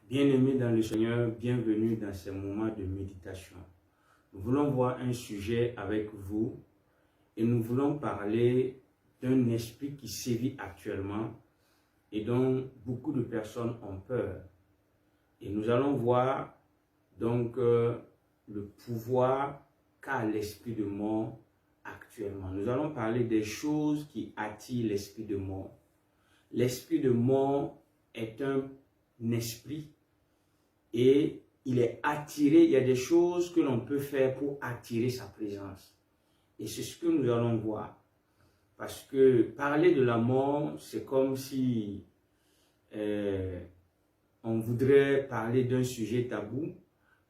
Bien-aimés dans le Seigneur, bienvenue dans ces moments de méditation. Nous voulons voir un sujet avec vous et nous voulons parler d'un esprit qui sévit actuellement et dont beaucoup de personnes ont peur. Et nous allons voir donc le pouvoir qu'a l'esprit de mort actuellement. Nous allons parler des choses qui attirent l'esprit de mort. L'esprit de mort est un esprit et il est attiré, il y a des choses que l'on peut faire pour attirer sa présence. Et c'est ce que nous allons voir. Parce que parler de la mort, c'est comme si on voudrait parler d'un sujet tabou,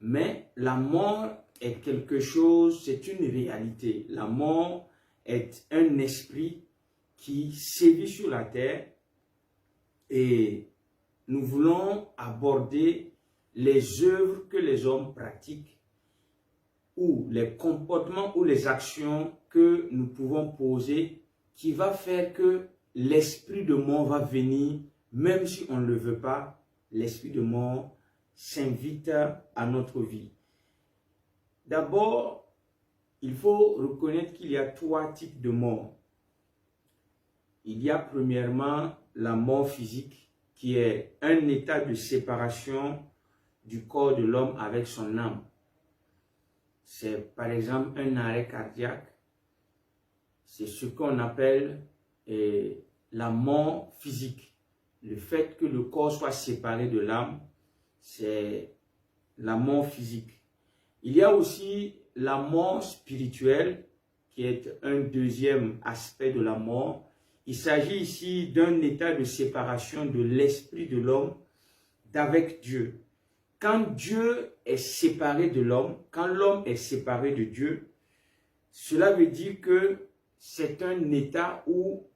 mais la mort est quelque chose, c'est une réalité. La mort est un esprit qui sévit sur la terre et nous voulons aborder les œuvres que les hommes pratiquent ou les comportements ou les actions que nous pouvons poser qui va faire que l'esprit de mort va venir, même si on ne le veut pas, l'esprit de mort s'invite à notre vie. D'abord, il faut reconnaître qu'il y a trois types de mort. Il y a premièrement la mort physique, qui est un état de séparation du corps de l'homme avec son âme. C'est par exemple un arrêt cardiaque. C'est ce qu'on appelle la mort physique. Le fait que le corps soit séparé de l'âme, c'est la mort physique. Il y a aussi la mort spirituelle, qui est un deuxième aspect de la mort. Il s'agit ici d'un état de séparation de l'esprit de l'homme d'avec Dieu. Quand Dieu est séparé de l'homme, quand l'homme est séparé de Dieu, cela veut dire que c'est un état où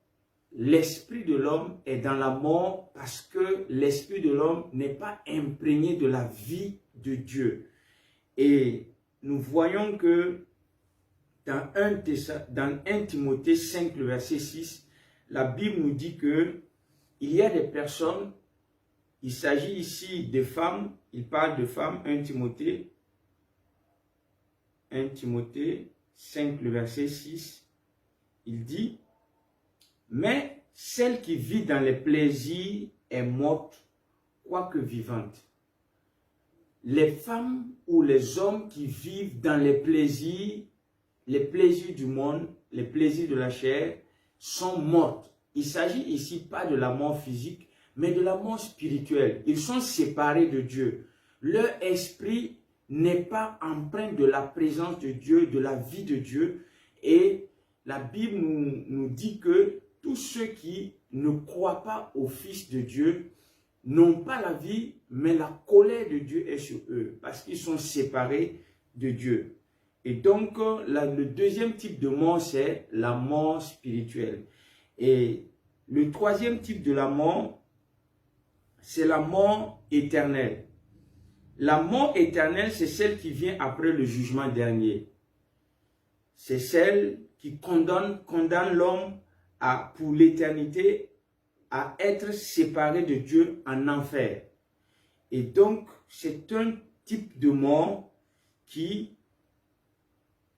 l'esprit de l'homme est dans la mort parce que l'esprit de l'homme n'est pas imprégné de la vie de Dieu. Et nous voyons que dans 1 Timothée 5, le verset 6, la Bible nous dit que il y a des personnes, il s'agit ici des femmes, il parle de femmes, 1 Timothée 5, le verset 6, il dit, mais celle qui vit dans les plaisirs est morte, quoique vivante. Les femmes ou les hommes qui vivent dans les plaisirs du monde, les plaisirs de la chair, sont mortes. Il s'agit ici pas de la mort physique, mais de la mort spirituelle. Ils sont séparés de Dieu. Leur esprit n'est pas empreint de la présence de Dieu, de la vie de Dieu. Et la Bible nous dit que tous ceux qui ne croient pas au Fils de Dieu n'ont pas la vie, mais la colère de Dieu est sur eux, parce qu'ils sont séparés de Dieu. Et donc, le deuxième type de mort, c'est la mort spirituelle. Et le troisième type de la mort, c'est la mort éternelle. La mort éternelle, c'est celle qui vient après le jugement dernier. C'est celle qui condamne l'homme pour l'éternité à être séparé de Dieu en enfer. Et donc, c'est un type de mort qui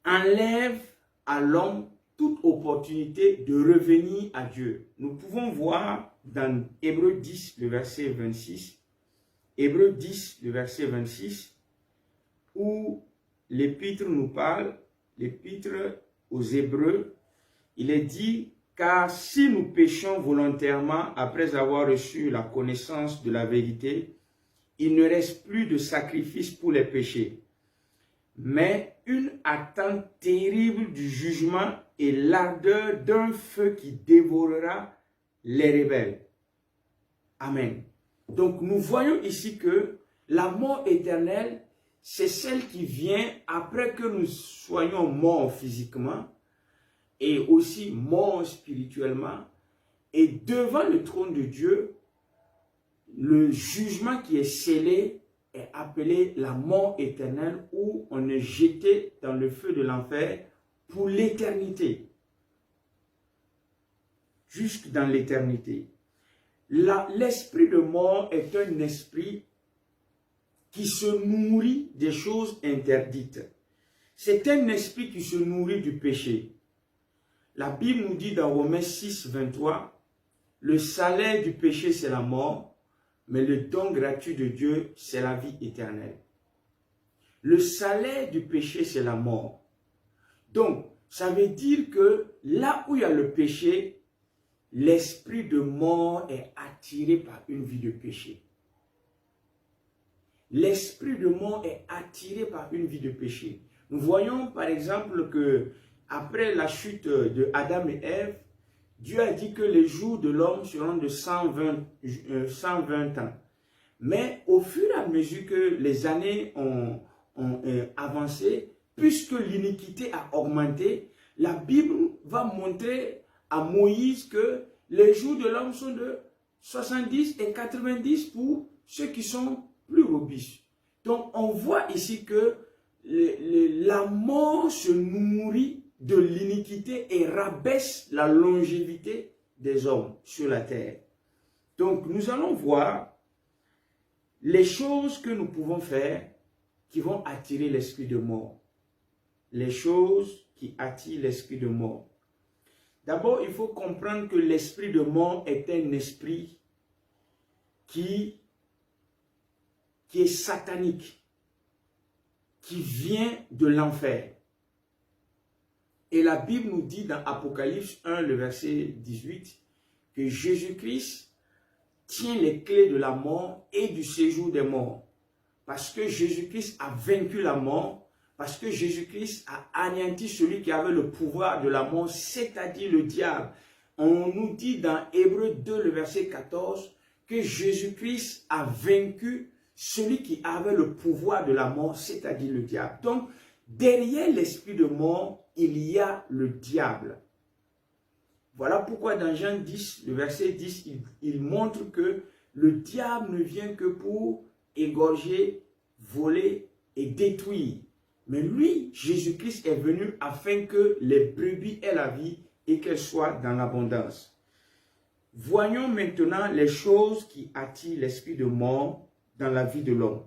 enlève à l'homme toute opportunité de revenir à Dieu. Nous pouvons voir dans Hébreux 10, le verset 26, Hébreux 10, le verset 26, où l'épître nous parle, l'épître aux Hébreux, il est dit, car si nous péchons volontairement après avoir reçu la connaissance de la vérité, il ne reste plus de sacrifice pour les péchés, mais une attente terrible du jugement et l'ardeur d'un feu qui dévorera les rebelles. Amen. Donc nous voyons ici que la mort éternelle, c'est celle qui vient après que nous soyons morts physiquement et aussi morts spirituellement. Et devant le trône de Dieu, le jugement qui est scellé est appelé la mort éternelle, où on est jeté dans le feu de l'enfer pour l'éternité. Jusque dans l'éternité. L'esprit de mort est un esprit qui se nourrit des choses interdites. C'est un esprit qui se nourrit du péché. La Bible nous dit dans Romains 6, 23, « Le salaire du péché, c'est la mort, mais le don gratuit de Dieu, c'est la vie éternelle. » Le salaire du péché, c'est la mort. Donc, ça veut dire que là où il y a le péché, l'esprit de mort est attiré par une vie de péché. L'esprit de mort est attiré par une vie de péché. Nous voyons par exemple que après la chute de Adam et Ève, Dieu a dit que les jours de l'homme seront de 120 ans. Mais au fur et à mesure que les années ont avancé, puisque l'iniquité a augmenté, la Bible va montrer à Moïse que les jours de l'homme sont de 70 et 90 pour ceux qui sont plus robustes. Donc on voit ici que la mort se nourrit de l'iniquité et rabaisse la longévité des hommes sur la terre. Donc nous allons voir les choses que nous pouvons faire qui vont attirer l'esprit de mort. Les choses qui attirent l'esprit de mort. D'abord, il faut comprendre que l'esprit de mort est un esprit qui est satanique, qui vient de l'enfer. Et la Bible nous dit dans Apocalypse 1, le verset 18, que Jésus-Christ tient les clés de la mort et du séjour des morts. Parce que Jésus-Christ a vaincu la mort, parce que Jésus-Christ a anéanti celui qui avait le pouvoir de la mort, c'est-à-dire le diable. On nous dit dans Hébreux 2, le verset 14, que Jésus-Christ a vaincu celui qui avait le pouvoir de la mort, c'est-à-dire le diable. Donc, derrière l'esprit de mort, il y a le diable. Voilà pourquoi dans Jean 10, le verset 10, il montre que le diable ne vient que pour égorger, voler et détruire. Mais lui, Jésus-Christ est venu afin que les brebis aient la vie et qu'elles soient dans l'abondance. Voyons maintenant les choses qui attirent l'esprit de mort dans la vie de l'homme.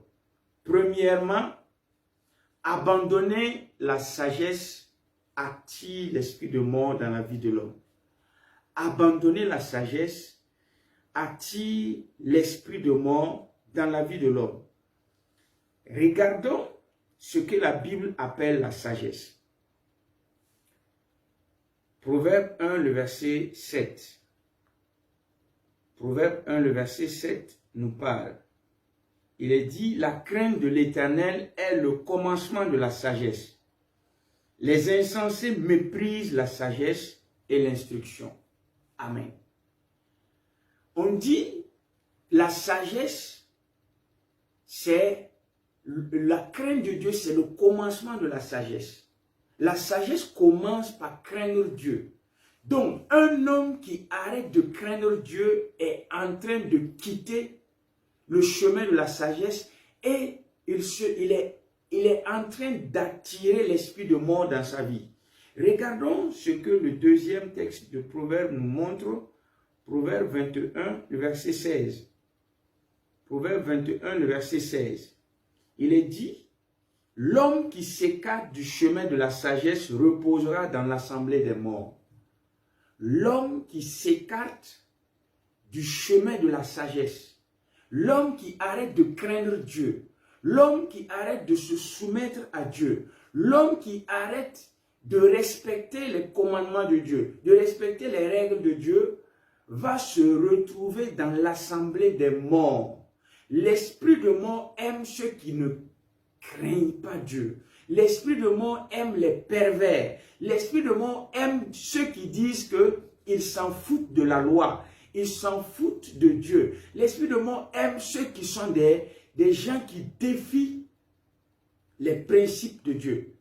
Premièrement, abandonner la sagesse attire l'esprit de mort dans la vie de l'homme. Abandonner la sagesse attire l'esprit de mort dans la vie de l'homme. Regardons ce que la Bible appelle la sagesse. Proverbe 1, le verset 7. Proverbe 1, le verset 7 nous parle. Il est dit, la crainte de l'Éternel est le commencement de la sagesse. Les insensés méprisent la sagesse et l'instruction. Amen. On dit, la sagesse, c'est la crainte de Dieu, c'est le commencement de la sagesse. La sagesse commence par craindre Dieu. Donc, un homme qui arrête de craindre Dieu est en train de quitter le chemin de la sagesse et il est en train d'attirer l'esprit de mort dans sa vie. Regardons ce que le deuxième texte de Proverbe nous montre. Proverbe 21, le verset 16. Proverbe 21, le verset 16. Il est dit, « L'homme qui s'écarte du chemin de la sagesse reposera dans l'assemblée des morts. » L'homme qui s'écarte du chemin de la sagesse, l'homme qui arrête de craindre Dieu, l'homme qui arrête de se soumettre à Dieu, l'homme qui arrête de respecter les commandements de Dieu, de respecter les règles de Dieu, va se retrouver dans l'assemblée des morts. L'esprit de mort aime ceux qui ne craignent pas Dieu. L'esprit de mort aime les pervers. L'esprit de mort aime ceux qui disent qu'ils s'en foutent de la loi. Ils s'en foutent de Dieu. L'esprit de mort aime ceux qui sont des gens qui défient les principes de Dieu.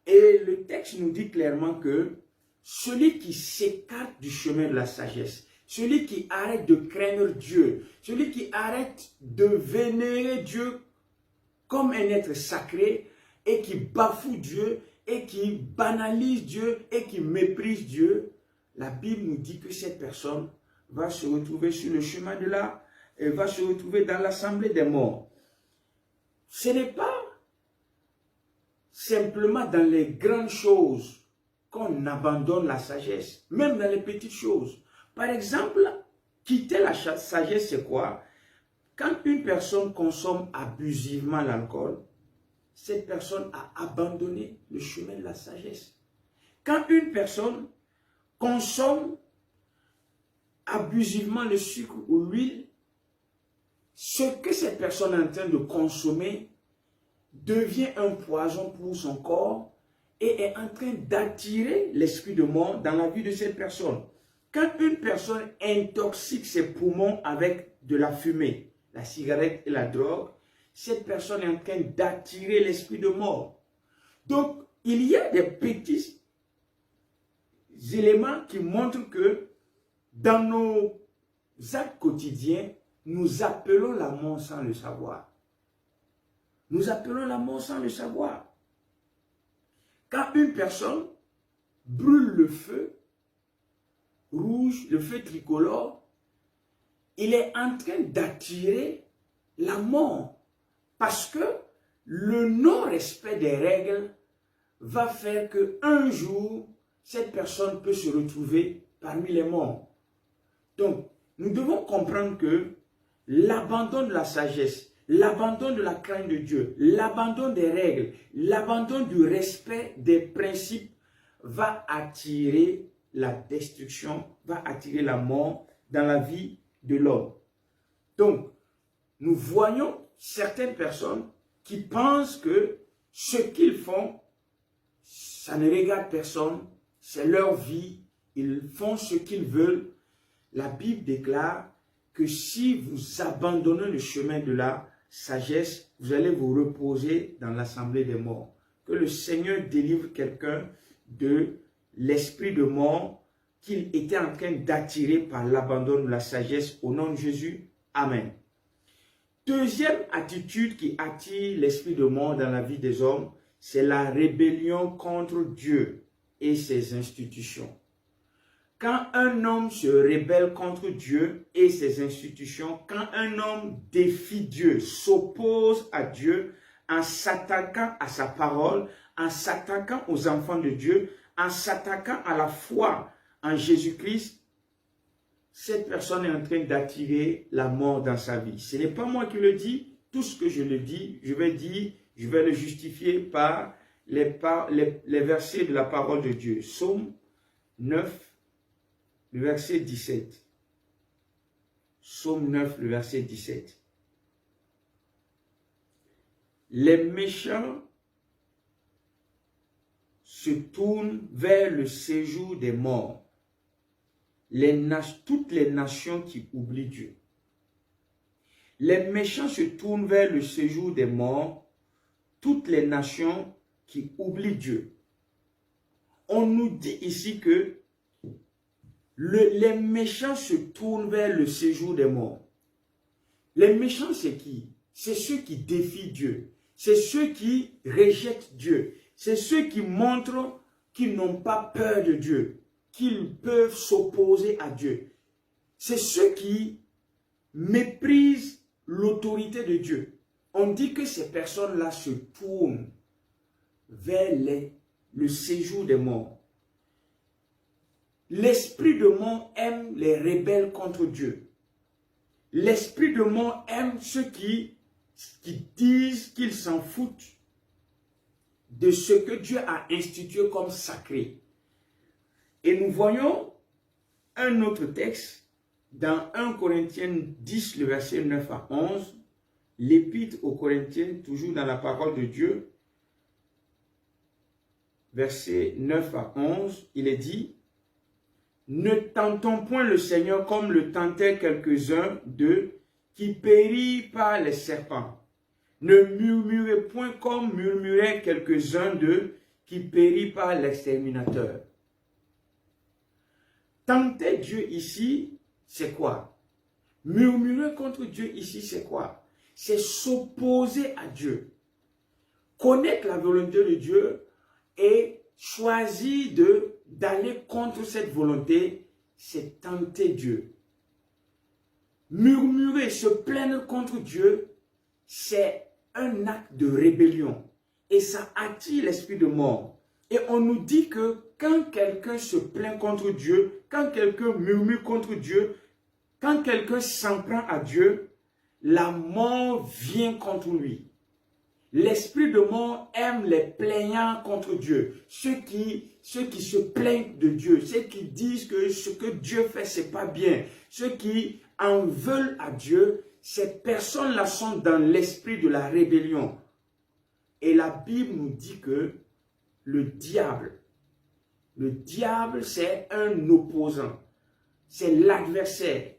Et le texte nous dit clairement que celui qui s'écarte du chemin de la sagesse, celui qui arrête de craindre Dieu, celui qui arrête de vénérer Dieu comme un être sacré et qui bafoue Dieu et qui banalise Dieu et qui méprise Dieu, la Bible nous dit que cette personne va se retrouver sur le chemin de là, elle va se retrouver dans l'assemblée des morts. Ce n'est pas simplement dans les grandes choses qu'on abandonne la sagesse, même dans les petites choses. Par exemple, quitter la sagesse, c'est quoi? Quand une personne consomme abusivement l'alcool, cette personne a abandonné le chemin de la sagesse. Quand une personne consomme abusivement le sucre ou l'huile, ce que cette personne est en train de consommer devient un poison pour son corps et est en train d'attirer l'esprit de mort dans la vie de cette personne. Quand une personne intoxique ses poumons avec de la fumée, la cigarette et la drogue, cette personne est en train d'attirer l'esprit de mort. Donc, il y a des petits éléments qui montrent que dans nos actes quotidiens, nous appelons la mort sans le savoir. Nous appelons la mort sans le savoir. Quand une personne brûle le feu rouge, le feu tricolore, il est en train d'attirer la mort. Parce que le non-respect des règles va faire qu'un jour, cette personne peut se retrouver parmi les morts. Donc, nous devons comprendre que l'abandon de la sagesse, l'abandon de la crainte de Dieu, l'abandon des règles, l'abandon du respect des principes va attirer la destruction, va attirer la mort dans la vie de l'homme. Donc, nous voyons certaines personnes qui pensent que ce qu'ils font, ça ne regarde personne, c'est leur vie, ils font ce qu'ils veulent. La Bible déclare que si vous abandonnez le chemin de la sagesse, vous allez vous reposer dans l'assemblée des morts. Que le Seigneur délivre quelqu'un de l'esprit de mort qu'il était en train d'attirer par l'abandon de la sagesse au nom de Jésus. Amen. Deuxième attitude qui attire l'esprit de mort dans la vie des hommes, c'est la rébellion contre Dieu et ses institutions. Quand un homme se rébelle contre Dieu et ses institutions, quand un homme défie Dieu, s'oppose à Dieu en s'attaquant à sa parole, en s'attaquant aux enfants de Dieu, en s'attaquant à la foi en Jésus-Christ, cette personne est en train d'attirer la mort dans sa vie. Ce n'est pas moi qui le dis, tout ce que je le dis, je vais le justifier par les versets de la parole de Dieu. Psaume 9, le verset 17. Psaume 9, le verset 17. Les méchants se tournent vers le séjour des morts. Toutes les nations qui oublient Dieu. Les méchants se tournent vers le séjour des morts. Toutes les nations qui oublient Dieu. On nous dit ici que les méchants se tournent vers le séjour des morts. Les méchants, c'est qui? C'est ceux qui défient Dieu. C'est ceux qui rejettent Dieu. C'est ceux qui montrent qu'ils n'ont pas peur de Dieu, qu'ils peuvent s'opposer à Dieu. C'est ceux qui méprisent l'autorité de Dieu. On dit que ces personnes-là se tournent vers le séjour des morts. L'esprit de mort aime les rebelles contre Dieu. L'esprit de mort aime ceux qui disent qu'ils s'en foutent de ce que Dieu a institué comme sacré. Et nous voyons un autre texte dans 1 Corinthiens 10, le verset 9 à 11, l'épître aux Corinthiens, toujours dans la parole de Dieu, verset 9 à 11, il est dit: ne tentons point le Seigneur comme le tentaient quelques-uns d'eux qui périrent par les serpents. Ne murmurez point comme murmuraient quelques-uns d'eux qui périrent par l'exterminateur. Tenter Dieu ici, c'est quoi? Murmurer contre Dieu ici, c'est quoi? C'est s'opposer à Dieu. Connaître la volonté de Dieu et choisir d'aller contre cette volonté, c'est tenter Dieu. Murmurer, se plaindre contre Dieu, c'est un acte de rébellion. Et ça attire l'esprit de mort. Et on nous dit que quand quelqu'un se plaint contre Dieu, quand quelqu'un murmure contre Dieu, quand quelqu'un s'en prend à Dieu, la mort vient contre lui. L'esprit de mort aime les plaignants contre Dieu. Ceux qui se plaignent de Dieu. Ceux qui disent que ce que Dieu fait, c'est pas bien. Ceux qui en veulent à Dieu, ces personnes-là sont dans l'esprit de la rébellion. Et la Bible nous dit que le diable, c'est un opposant. C'est l'adversaire.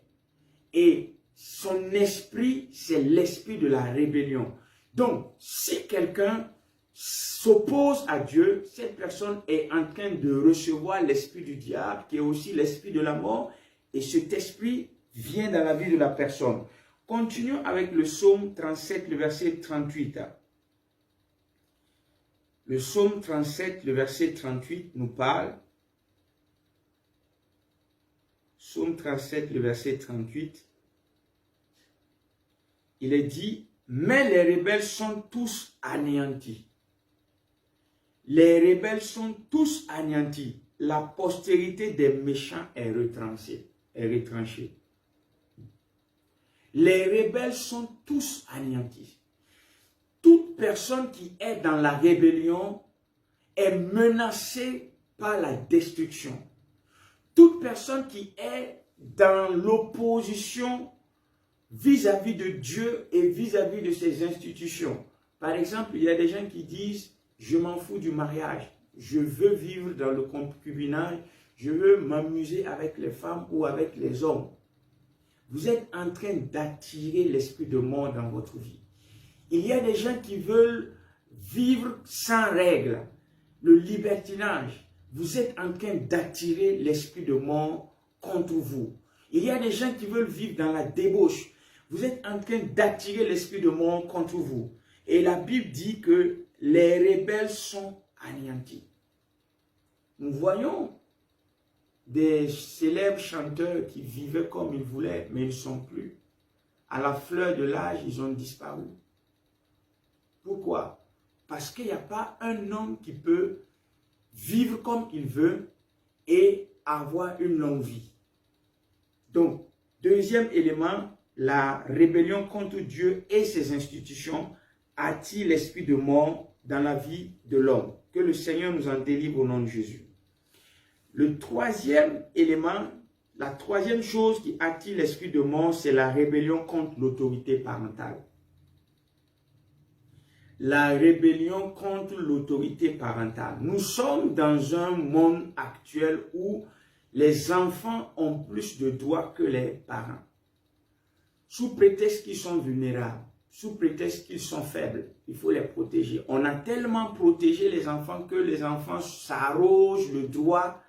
Et son esprit, c'est l'esprit de la rébellion. Donc, si quelqu'un s'oppose à Dieu, cette personne est en train de recevoir l'esprit du diable, qui est aussi l'esprit de la mort, et cet esprit vient dans la vie de la personne. Continuons avec le psaume 37, le verset 38. Le psaume 37, le verset 38 nous parle. Psaume 37, le verset 38. Il est dit, mais les rebelles sont tous anéantis. Les rebelles sont tous anéantis. La postérité des méchants est retranchée. Les rebelles sont tous anéantis. Toute personne qui est dans la rébellion est menacée par la destruction. Toute personne qui est dans l'opposition vis-à-vis de Dieu et vis-à-vis de ses institutions. Par exemple, il y a des gens qui disent, je m'en fous du mariage, je veux vivre dans le concubinage, je veux m'amuser avec les femmes ou avec les hommes. Vous êtes en train d'attirer l'esprit de mort dans votre vie. Il y a des gens qui veulent vivre sans règles, le libertinage. Vous êtes en train d'attirer l'esprit de mort contre vous. Il y a des gens qui veulent vivre dans la débauche. Vous êtes en train d'attirer l'esprit de mort contre vous. Et la Bible dit que les rebelles sont anéantis. Nous voyons des célèbres chanteurs qui vivaient comme ils voulaient, mais ils ne sont plus. À la fleur de l'âge, ils ont disparu. Pourquoi? Parce qu'il n'y a pas un homme qui peut vivre comme il veut et avoir une longue vie. Donc, deuxième élément, la rébellion contre Dieu et ses institutions attire l'esprit de mort dans la vie de l'homme. Que le Seigneur nous en délivre au nom de Jésus. Le troisième élément, la troisième chose qui attire l'esprit de mort, c'est la rébellion contre l'autorité parentale. La rébellion contre l'autorité parentale. Nous sommes dans un monde actuel où les enfants ont plus de droits que les parents. Sous prétexte qu'ils sont vulnérables, sous prétexte qu'ils sont faibles, il faut les protéger. On a tellement protégé les enfants que les enfants s'arrogent le droit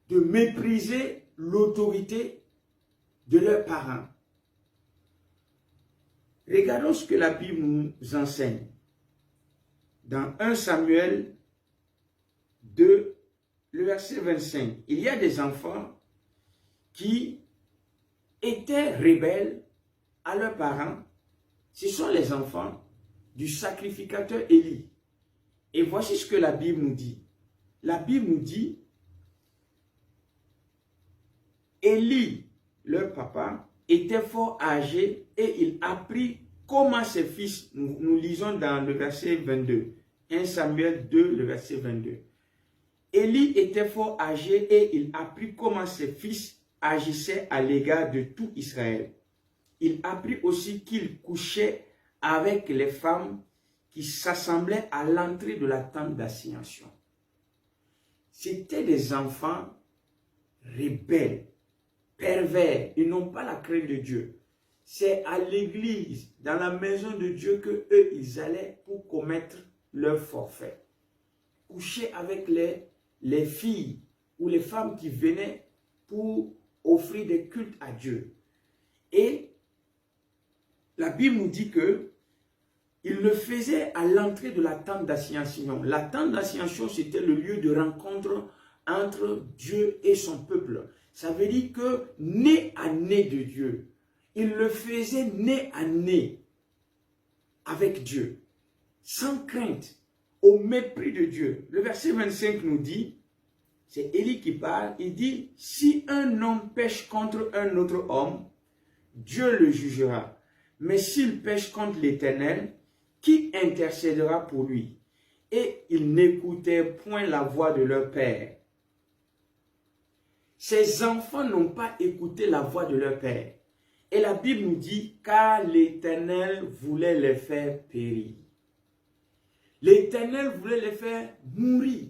de mépriser l'autorité de leurs parents. Regardons ce que la Bible nous enseigne. Dans 1 Samuel 2, le verset 25, il y a des enfants qui étaient rebelles à leurs parents. Ce sont les enfants du sacrificateur Élie. Et voici ce que la Bible nous dit. La Bible nous dit, Élie, leur papa, était fort âgé et il apprit comment ses fils, nous lisons dans le verset 22, 1 Samuel 2, le verset 22. Élie était fort âgé et il apprit comment ses fils agissaient à l'égard de tout Israël. Il apprit aussi qu'il couchait avec les femmes qui s'assemblaient à l'entrée de la tente d'assignation. C'étaient des enfants rebelles, pervers, ils n'ont pas la crainte de Dieu. C'est à l'église, dans la maison de Dieu, que eux, ils allaient pour commettre leur forfait. Coucher avec les filles ou les femmes qui venaient pour offrir des cultes à Dieu. Et la Bible nous dit que il le faisait à l'entrée de la tente d'assignation. La tente d'assignation, c'était le lieu de rencontre entre Dieu et son peuple. Ça veut dire que né à né de Dieu, il le faisait nez à nez. avec Dieu, sans crainte, au mépris de Dieu. Le verset 25 nous dit, c'est Élie qui parle, il dit, si un homme pêche contre un autre homme, Dieu le jugera. Mais s'il pêche contre l'Éternel, qui intercédera pour lui? Et ils n'écoutaient point la voix de leur père. Ces enfants n'ont pas écouté la voix de leur père. Et la Bible nous dit, car l'Éternel voulait les faire périr. L'Éternel voulait les faire mourir.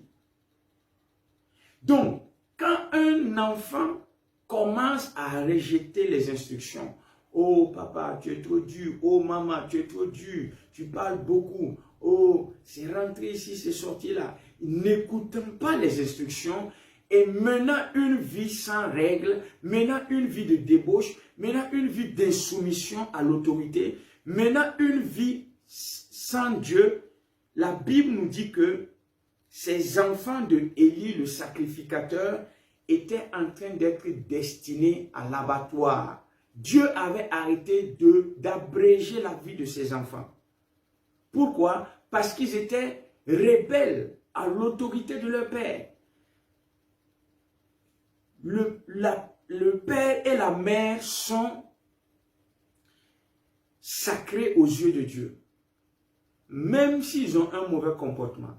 Donc, quand un enfant commence à rejeter les instructions, oh papa, tu es trop dur, oh maman, tu es trop dur, tu parles beaucoup, oh, c'est rentré ici, c'est sorti là. Ils n'écoutent pas les instructions et menant une vie sans règles, menant une vie de débauche, menant une vie d'insoumission à l'autorité, menant une vie sans Dieu, la Bible nous dit que ces enfants de Élie, le sacrificateur, étaient en train d'être destinés à l'abattoir. Dieu avait arrêté d'abréger la vie de ses enfants. Pourquoi? Parce qu'ils étaient rebelles à l'autorité de leur père. Le père et la mère sont sacrés aux yeux de Dieu. Même s'ils ont un mauvais comportement.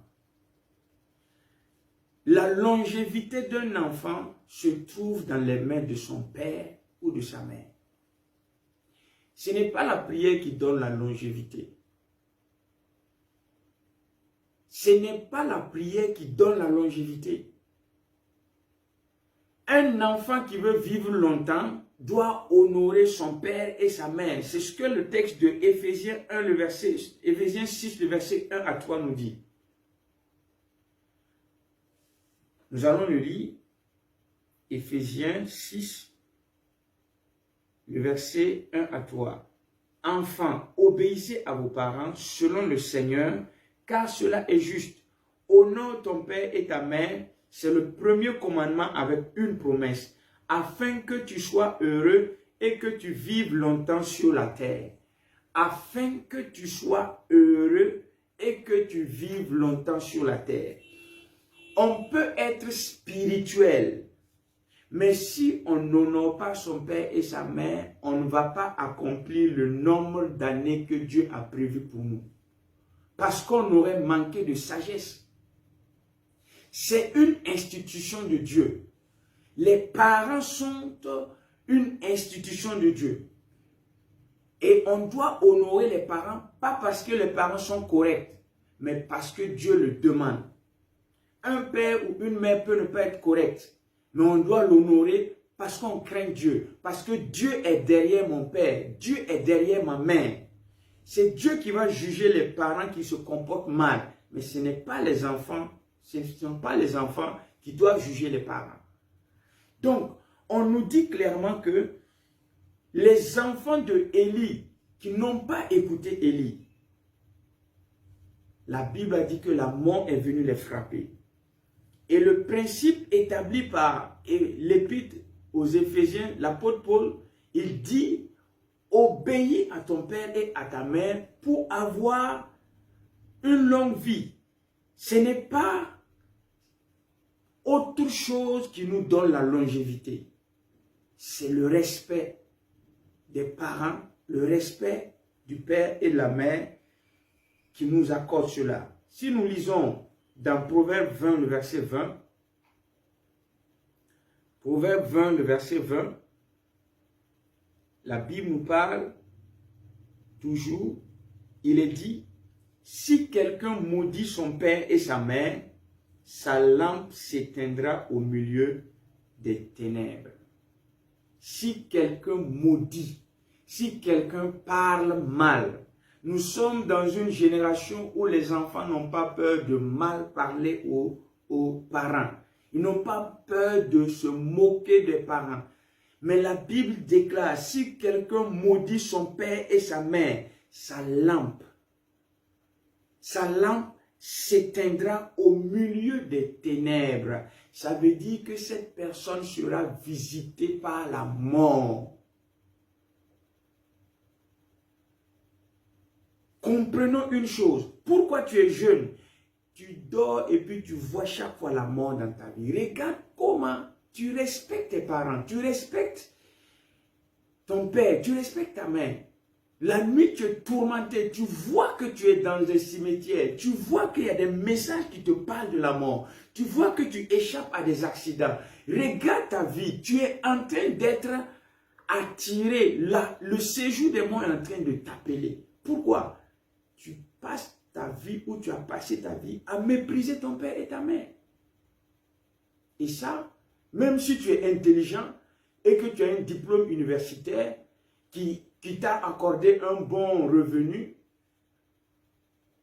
La longévité d'un enfant se trouve dans les mains de son père ou de sa mère. Ce n'est pas la prière qui donne la longévité. Ce n'est pas la prière qui donne la longévité. Un enfant qui veut vivre longtemps doit honorer son père et sa mère. C'est ce que le texte de Éphésiens 6, le verset 1 à 3 nous dit. Nous allons le lire, Éphésiens 6, le verset 1 à 3. Enfants, obéissez à vos parents selon le Seigneur, car cela est juste. Honore ton père et ta mère, c'est le premier commandement avec une promesse, afin que tu sois heureux et que tu vives longtemps sur la terre. Afin que tu sois heureux et que tu vives longtemps sur la terre. On peut être spirituel, mais si on n'honore pas son père et sa mère, on ne va pas accomplir le nombre d'années que Dieu a prévu pour nous. Parce qu'on aurait manqué de sagesse. C'est une institution de Dieu. Les parents sont une institution de Dieu. Et on doit honorer les parents, pas parce que les parents sont corrects, mais parce que Dieu le demande. Un père ou une mère peut ne pas être correct, mais on doit l'honorer parce qu'on craint Dieu. Parce que Dieu est derrière mon père, Dieu est derrière ma mère. C'est Dieu qui va juger les parents qui se comportent mal. Mais ce n'est pas les enfants, ce ne sont pas les enfants qui doivent juger les parents. Donc, on nous dit clairement que les enfants de Élie qui n'ont pas écouté Élie, la Bible a dit que la mort est venue les frapper. Et le principe établi par l'épître aux Éphésiens, l'apôtre Paul, il dit, obéis à ton père et à ta mère pour avoir une longue vie. Ce n'est pas autre chose qui nous donne la longévité. C'est le respect des parents, le respect du père et de la mère qui nous accorde cela. Si nous lisons dans Proverbe 20, le verset 20, Proverbe 20, le verset 20, la Bible nous parle toujours, il est dit, si quelqu'un maudit son père et sa mère, sa lampe s'éteindra au milieu des ténèbres. Si quelqu'un maudit, si quelqu'un parle mal, nous sommes dans une génération où les enfants n'ont pas peur de mal parler aux parents. Ils n'ont pas peur de se moquer des parents. Mais la Bible déclare, si quelqu'un maudit son père et sa mère, sa lampe s'éteindra au milieu des ténèbres. Ça veut dire que cette personne sera visitée par la mort. comprenons une chose. Pourquoi tu es jeune? Tu dors et puis tu vois chaque fois la mort dans ta vie. Regarde comment tu respectes tes parents, tu respectes ton père, tu respectes ta mère. La nuit, tu es tourmenté, tu vois que tu es dans un cimetière, tu vois qu'il y a des messages qui te parlent de la mort, tu vois que tu échappes à des accidents. Regarde ta vie, tu es en train d'être attiré. Là, le séjour des morts est en train de t'appeler. Pourquoi? Tu passes ta vie ou tu as passé ta vie à mépriser ton père et ta mère. Et ça, même si tu es intelligent et que tu as un diplôme universitaire qui t'a accordé un bon revenu,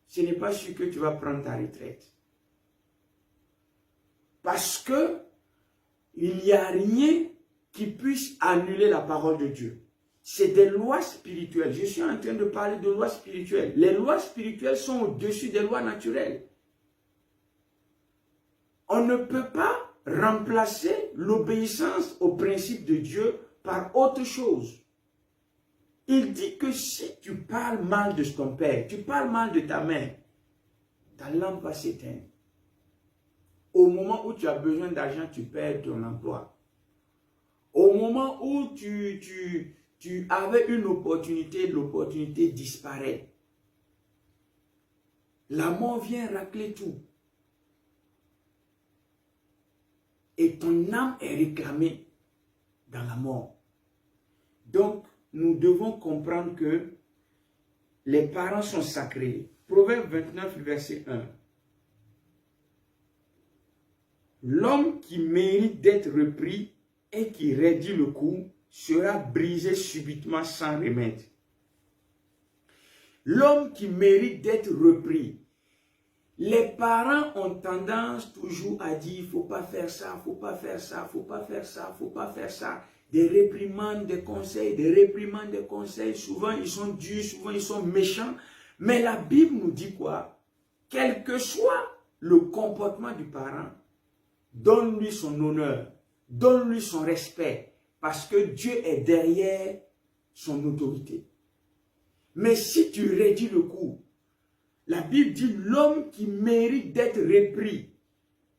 ce n'est pas sûr que tu vas prendre ta retraite. Parce que il n'y a rien qui puisse annuler la parole de Dieu. C'est des lois spirituelles. Je suis en train de parler de lois spirituelles. Les lois spirituelles sont au-dessus des lois naturelles. On ne peut pas remplacer l'obéissance aux principes de Dieu par autre chose. Il dit que si tu parles mal de ton père, tu parles mal de ta mère, ta lampe va s'éteindre. Au moment où tu as besoin d'argent, tu perds ton emploi. Au moment où tu avais une opportunité, l'opportunité disparaît. La mort vient racler tout. Et ton âme est réclamée dans la mort. Donc, nous devons comprendre que les parents sont sacrés. Proverbe 29, verset 1. L'homme qui mérite d'être repris et qui raidit le cou sera brisé subitement sans remède. L'homme qui mérite d'être repris. Les parents ont tendance toujours à dire, il ne faut pas faire ça, il ne faut pas faire ça, il ne faut pas faire ça, il ne faut pas faire ça. Des réprimandes, des conseils, des réprimandes, des conseils. Souvent, ils sont durs, souvent, ils sont méchants. Mais la Bible nous dit quoi? Quel que soit le comportement du parent, donne-lui son honneur, donne-lui son respect, parce que Dieu est derrière son autorité. Mais si tu raidis le coup, la Bible dit l'homme qui mérite d'être repris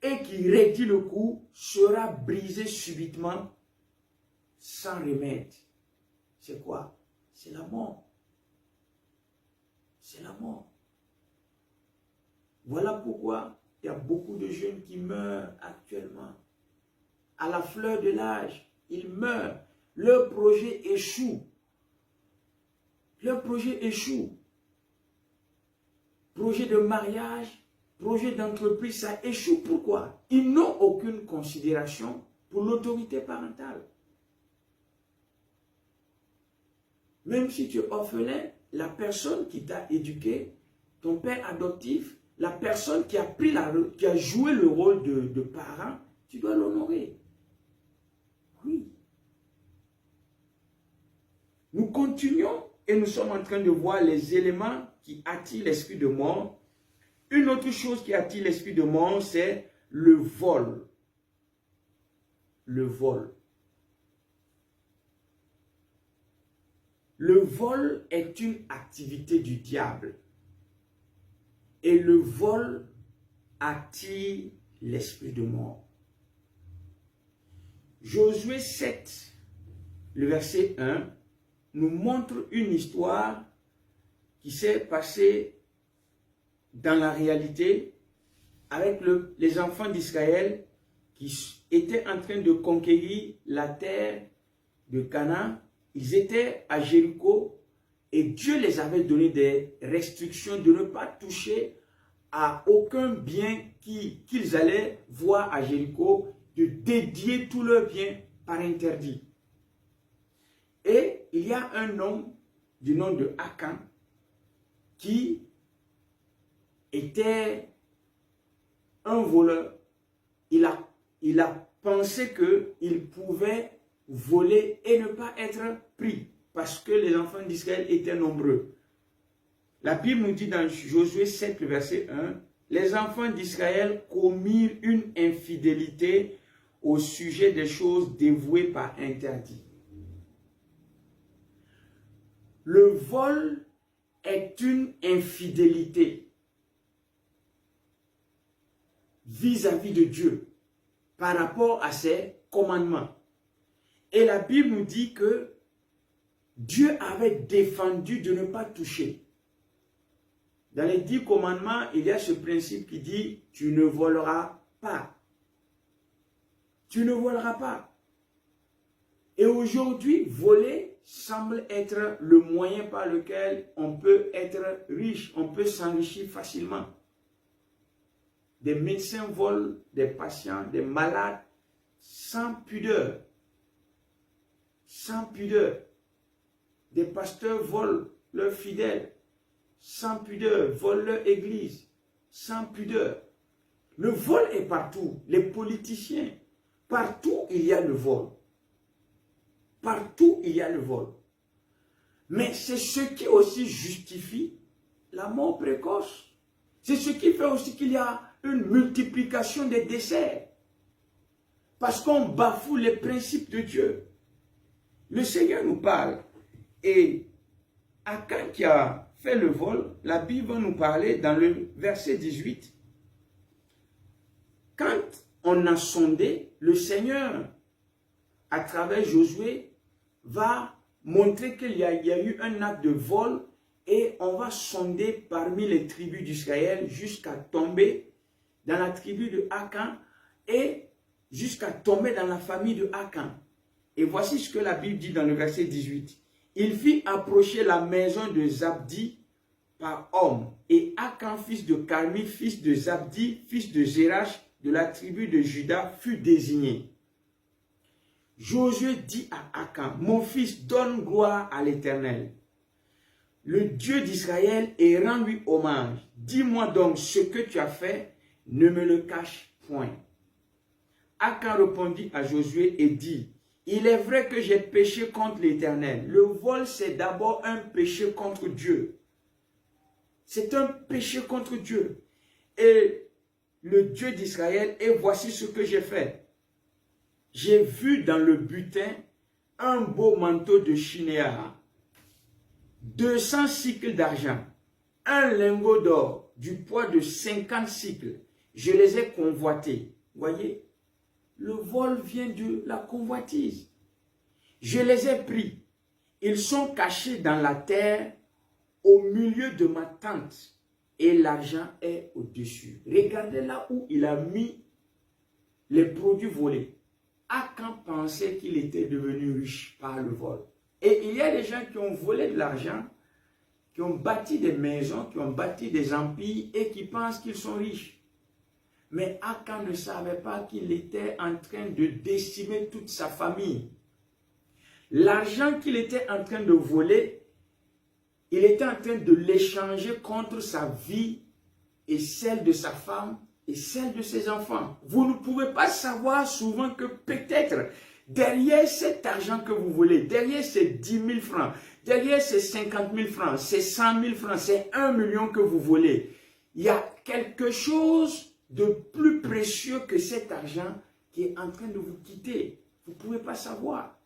et qui raidit le coup sera brisé subitement sans remède. C'est quoi? C'est la mort. C'est la mort. Voilà pourquoi il y a beaucoup de jeunes qui meurent actuellement. À la fleur de l'âge, ils meurent. Leur projet échoue. Leur projet échoue. Projet de mariage, projet d'entreprise, ça échoue. Pourquoi? Ils n'ont aucune considération pour l'autorité parentale. Même si tu es orphelin, la personne qui t'a éduqué, ton père adoptif, la personne qui a joué le rôle de parent, tu dois l'honorer. Oui. Nous continuons et nous sommes en train de voir les éléments qui attirent l'esprit de mort. Une autre chose qui attire l'esprit de mort, c'est le vol. Le vol. Le vol est une activité du diable. Et le vol attire l'esprit de mort. Josué 7, le verset 1, nous montre une histoire qui s'est passée dans la réalité avec les enfants d'Israël qui étaient en train de conquérir la terre de Canaan. Ils étaient à Jéricho et Dieu les avait donné des restrictions de ne pas toucher à aucun bien qu'ils allaient voir à Jéricho, de dédier tous leurs biens par interdit. Et il y a un homme du nom de Akan qui était un voleur. Il a pensé qu'il pouvait voler et ne pas être pris parce que les enfants d'Israël étaient nombreux. La Bible nous dit dans Josué 7, verset 1, les enfants d'Israël commirent une infidélité au sujet des choses dévouées par interdit. Le vol est une infidélité vis-à-vis de Dieu par rapport à ses commandements. Et la Bible nous dit que Dieu avait défendu de ne pas toucher. Dans les 10 commandements, il y a ce principe qui dit « Tu ne voleras pas ». Tu ne voleras pas. Et aujourd'hui, voler semble être le moyen par lequel on peut être riche, on peut s'enrichir facilement. Des médecins volent des patients, des malades, sans pudeur. Sans pudeur. Des pasteurs volent leurs fidèles, sans pudeur, volent leur église, sans pudeur. Le vol est partout. Les politiciens, partout il y a le vol. Partout il y a le vol. Mais c'est ce qui aussi justifie la mort précoce. C'est ce qui fait aussi qu'il y a une multiplication des décès. Parce qu'on bafoue les principes de Dieu. Le Seigneur nous parle. Et Akan qui a fait le vol, la Bible va nous parler dans le verset 18. Quand on a sondé, le Seigneur, à travers Josué, va montrer qu'il y a eu un acte de vol et on va sonder parmi les tribus d'Israël jusqu'à tomber dans la tribu de Akan et jusqu'à tomber dans la famille de Akan. Et voici ce que la Bible dit dans le verset 18. Il fit approcher la maison de Zabdi par homme, et Akan, fils de Carmi, fils de Zabdi, fils de Zérach, de la tribu de Juda, fut désigné. Josué dit à Akan, mon fils, donne gloire à l'Éternel, le Dieu d'Israël, et rends-lui hommage. Dis-moi donc ce que tu as fait, ne me le cache point. Akan répondit à Josué et dit, il est vrai que j'ai péché contre l'Éternel. Le vol, c'est d'abord un péché contre Dieu. C'est un péché contre Dieu. Et le Dieu d'Israël, et voici ce que j'ai fait. J'ai vu dans le butin un beau manteau de Shinéar, 200 cycles d'argent, un lingot d'or du poids de 50 cycles. Je les ai convoités. Voyez, le vol vient de la convoitise. Je les ai pris. Ils sont cachés dans la terre au milieu de ma tente et l'argent est au-dessus. Regardez là où il a mis les produits volés. Akan pensait qu'il était devenu riche par le vol. Et il y a des gens qui ont volé de l'argent, qui ont bâti des maisons, qui ont bâti des empires et qui pensent qu'ils sont riches. Mais Akan ne savait pas qu'il était en train de décimer toute sa famille. L'argent qu'il était en train de voler, il était en train de l'échanger contre sa vie et celle de sa femme et celle de ses enfants. Vous ne pouvez pas savoir souvent que peut-être derrière cet argent que vous volez, derrière ces 10 000 francs, derrière ces 50 000 francs, ces 100 000 francs, ces 1 million que vous volez, il y a quelque chose de plus précieux que cet argent qui est en train de vous quitter. Vous ne pouvez pas savoir.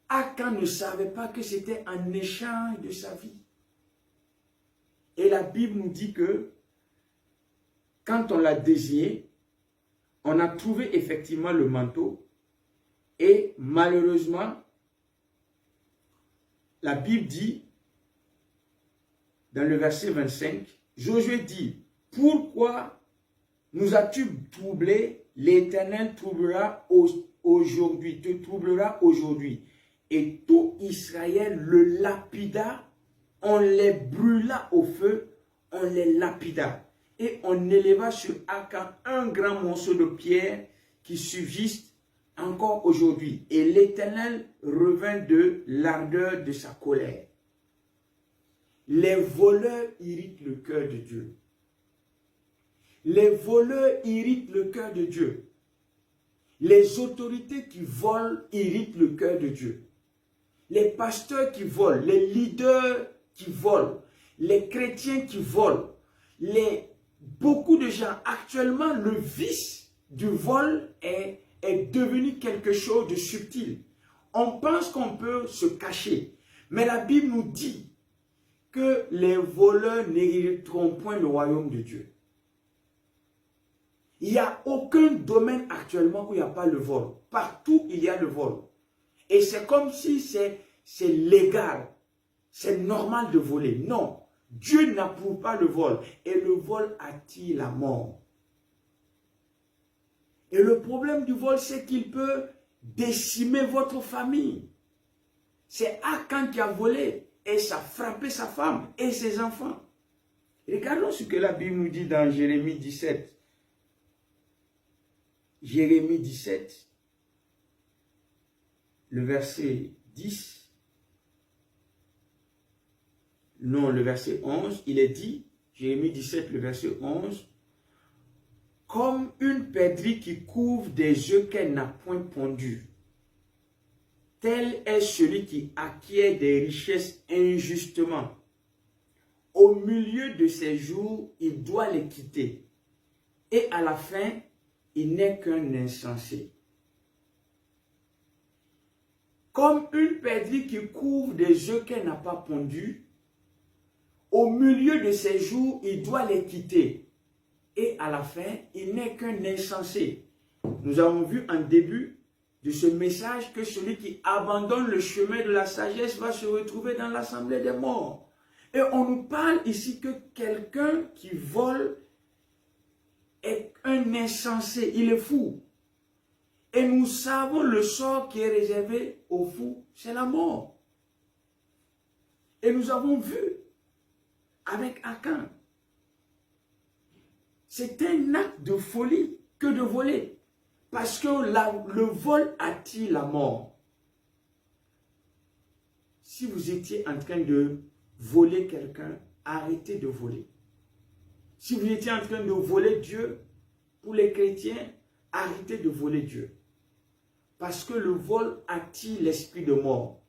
Akan ne savait pas que c'était un échange de sa vie. Et la Bible nous dit que quand on l'a désigné, on a trouvé effectivement le manteau et malheureusement, la Bible dit dans le verset 25, Josué dit, pourquoi nous as-tu troublé? L'Éternel troublera aujourd'hui, te troublera aujourd'hui. Et tout Israël le lapida, on les brûla au feu, on les lapida. Et on éleva sur Akan un grand morceau de pierre qui subsiste encore aujourd'hui. Et l'Éternel revint de l'ardeur de sa colère. Les voleurs irritent le cœur de Dieu. Les voleurs irritent le cœur de Dieu. Les autorités qui volent irritent le cœur de Dieu. Les pasteurs qui volent, les leaders qui volent, les chrétiens qui volent, beaucoup de gens, actuellement, le vice du vol est devenu quelque chose de subtil. On pense qu'on peut se cacher. Mais la Bible nous dit que les voleurs n'hériteront point le royaume de Dieu. Il n'y a aucun domaine actuellement où il n'y a pas le vol. Partout, il y a le vol. Et c'est comme si c'est légal. C'est normal de voler. Non. Dieu n'approuve pas le vol. Et le vol attire la mort. Et le problème du vol, c'est qu'il peut décimer votre famille. C'est Achan qui a volé et ça a frappé sa femme et ses enfants. Regardons ce que la Bible nous dit dans Jérémie 17. Jérémie 17, le verset 10. Non, le verset 11, il est dit, Jérémie 17, le verset 11, « Comme une perdrix qui couvre des œufs qu'elle n'a point pondus, tel est celui qui acquiert des richesses injustement. Au milieu de ses jours, il doit les quitter, et à la fin, il n'est qu'un insensé. Comme une perdrix qui couvre des œufs qu'elle n'a pas pondus, au milieu de ses jours, il doit les quitter. Et à la fin, il n'est qu'un insensé. » Nous avons vu en début de ce message que celui qui abandonne le chemin de la sagesse va se retrouver dans l'assemblée des morts. Et on nous parle ici que quelqu'un qui vole est un insensé, il est fou. Et nous savons le sort qui est réservé aux fous, c'est la mort. Et nous avons vu avec Achan. C'est un acte de folie que de voler. Parce que le vol attire la mort. Si vous étiez en train de voler quelqu'un, arrêtez de voler. Si vous étiez en train de voler Dieu, pour les chrétiens, arrêtez de voler Dieu. Parce que le vol attire l'esprit de mort.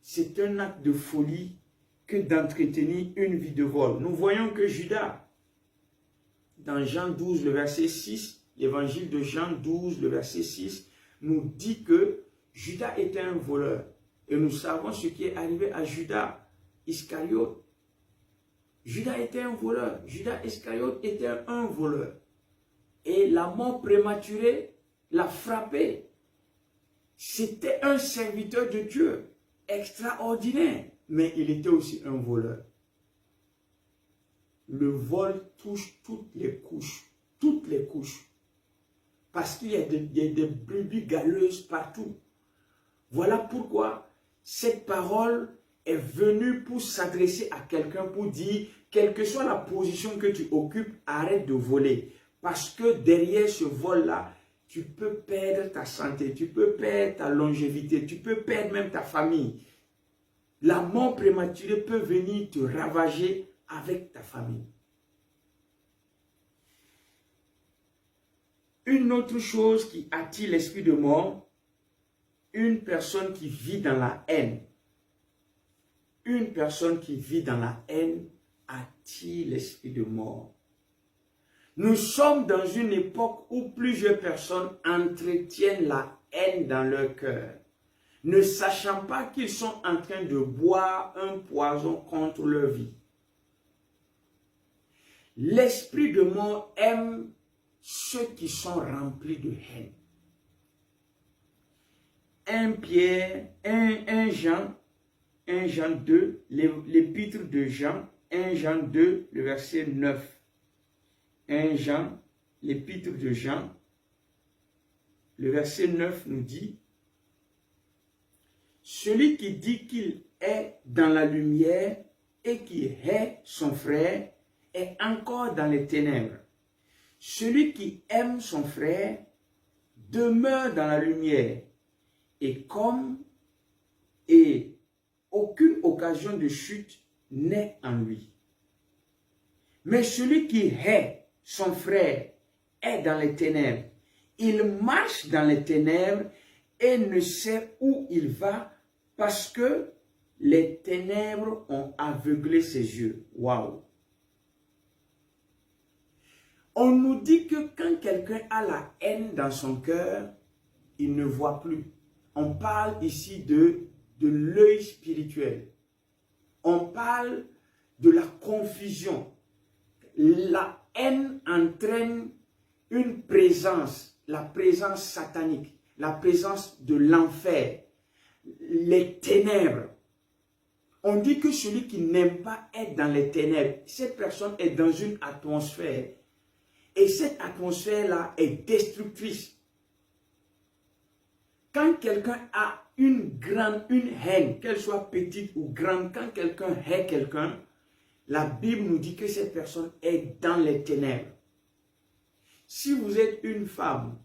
C'est un acte de folie que d'entretenir une vie de vol. Nous voyons que Judas, dans Jean 12, le verset 6, l'évangile de Jean 12, le verset 6, nous dit que Judas était un voleur. Et nous savons ce qui est arrivé à Judas Iscariote. Judas était un voleur. Judas Iscariote était un voleur. Et la mort prématurée l'a frappé. C'était un serviteur de Dieu extraordinaire. Mais il était aussi un voleur. Le vol touche toutes les couches. Toutes les couches. Parce qu'il y a des brebis galeuses partout. Voilà pourquoi cette parole est venue pour s'adresser à quelqu'un pour dire, quelle que soit la position que tu occupes, arrête de voler. Parce que derrière ce vol-là, tu peux perdre ta santé, tu peux perdre ta longévité, tu peux perdre même ta famille. La mort prématurée peut venir te ravager avec ta famille. Une autre chose qui attire l'esprit de mort, une personne qui vit dans la haine. Une personne qui vit dans la haine attire l'esprit de mort. Nous sommes dans une époque où plusieurs personnes entretiennent la haine dans leur cœur, ne sachant pas qu'ils sont en train de boire un poison contre leur vie. L'esprit de mort aime ceux qui sont remplis de haine. 1 Jean 2, l'épître de Jean, 1 Jean 2, le verset 9. 1 Jean, l'épître de Jean, le verset 9 nous dit, « Celui qui dit qu'il est dans la lumière et qui hait son frère est encore dans les ténèbres. Celui qui aime son frère demeure dans la lumière et aucune occasion de chute n'est en lui. Mais celui qui hait son frère est dans les ténèbres. Il marche dans les ténèbres et ne sait où il va parce que les ténèbres ont aveuglé ses yeux. » Waouh! On nous dit que quand quelqu'un a la haine dans son cœur, il ne voit plus. On parle ici de de l'œil spirituel. On parle de la confusion. La haine entraîne une présence, la présence satanique, la présence de l'enfer, les ténèbres. On dit que celui qui n'aime pas être dans les ténèbres, cette personne est dans une atmosphère. Et cette atmosphère-là est destructrice. Quand quelqu'un a une haine, qu'elle soit petite ou grande, quand quelqu'un hait quelqu'un, la Bible nous dit que cette personne est dans les ténèbres. Si vous êtes une femme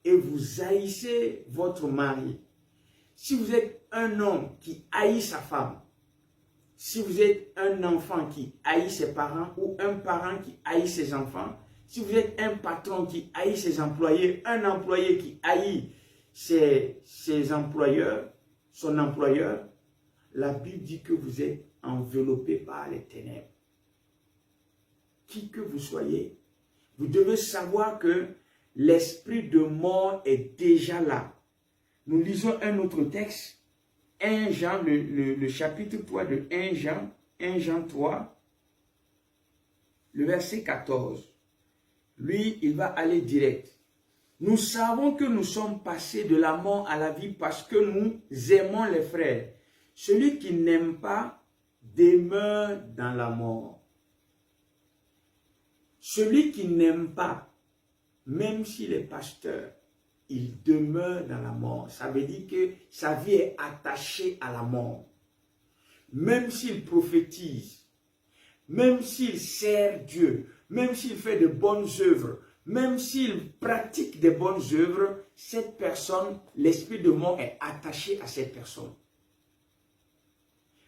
et vous haïssez votre mari, si vous êtes un homme qui haït sa femme, si vous êtes un enfant qui haït ses parents ou un parent qui haït ses enfants, si vous êtes un patron qui haït ses employés, un employé qui haït ses employeurs, son employeur, la Bible dit que vous êtes enveloppé par les ténèbres. Qui que vous soyez, vous devez savoir que l'esprit de mort est déjà là. Nous lisons un autre texte, 1 Jean, le chapitre 3 de 1 Jean 3, le verset 14. Lui, il va aller direct. Nous savons que nous sommes passés de la mort à la vie parce que nous aimons les frères. Celui qui n'aime pas demeure dans la mort. Celui qui n'aime pas, même s'il est pasteur, il demeure dans la mort. Ça veut dire que sa vie est attachée à la mort. Même s'il prophétise, même s'il sert Dieu, même s'il fait de bonnes œuvres, même s'il pratique de bonnes œuvres, cette personne, l'esprit de mort est attaché à cette personne.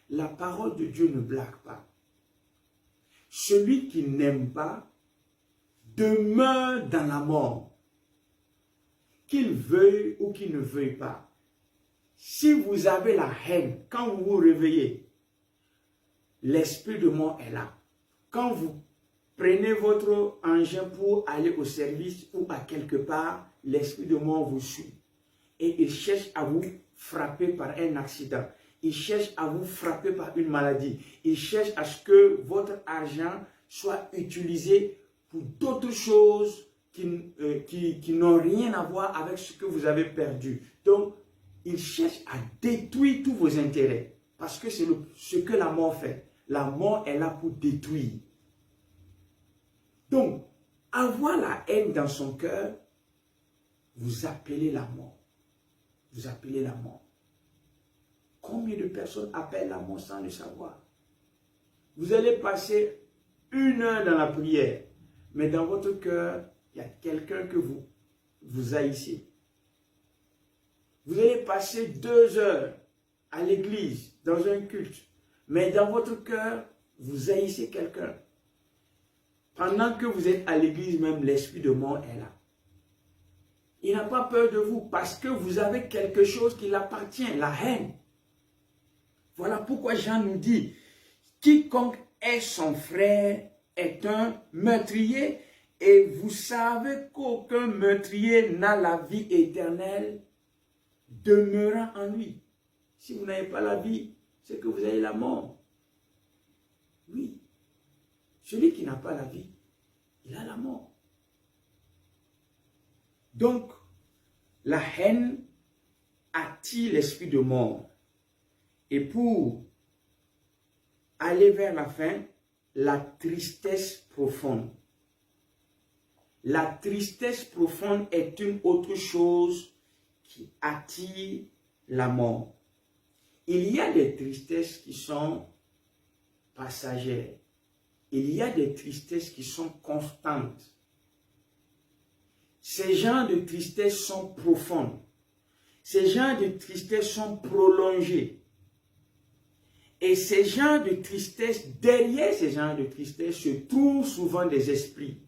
La parole de Dieu ne blague pas. Celui qui n'aime pas demeure dans la mort. Qu'il veuille ou qu'il ne veuille pas. Si vous avez la haine, quand vous vous réveillez, l'esprit de mort est là. Quand vous prenez votre engin pour aller au service ou à quelque part, l'esprit de mort vous suit. Et il cherche à vous frapper par un accident. Il cherche à vous frapper par une maladie. Il cherche à ce que votre argent soit utilisé pour d'autres choses qui n'ont rien à voir avec ce que vous avez perdu. Donc, il cherche à détruire tous vos intérêts. Parce que c'est ce que la mort fait. La mort est là pour détruire. Donc, avoir la haine dans son cœur, vous appelez la mort. Vous appelez la mort. Combien de personnes appellent la mort sans le savoir? Vous allez passer 1 heure dans la prière, mais dans votre cœur, il y a quelqu'un que vous haïssez. Vous allez passer 2 heures à l'église, dans un culte, mais dans votre cœur, vous haïssez quelqu'un. Pendant que vous êtes à l'église, même l'esprit de mort est là. Il n'a pas peur de vous parce que vous avez quelque chose qui l'appartient, la haine. Voilà pourquoi Jean nous dit, quiconque est son frère est un meurtrier et vous savez qu'aucun meurtrier n'a la vie éternelle demeurant en lui. Si vous n'avez pas la vie, c'est que vous avez la mort. Oui. Celui qui n'a pas la vie, il a la mort. Donc, la haine attire l'esprit de mort. Et pour aller vers la fin, la tristesse profonde. La tristesse profonde est une autre chose qui attire la mort. Il y a des tristesses qui sont passagères. Il y a des tristesses qui sont constantes. Ces genres de tristesses sont profondes. Ces genres de tristesses sont prolongées. Et ces genres de tristesse, derrière ces genres de tristesse, se trouvent souvent des esprits.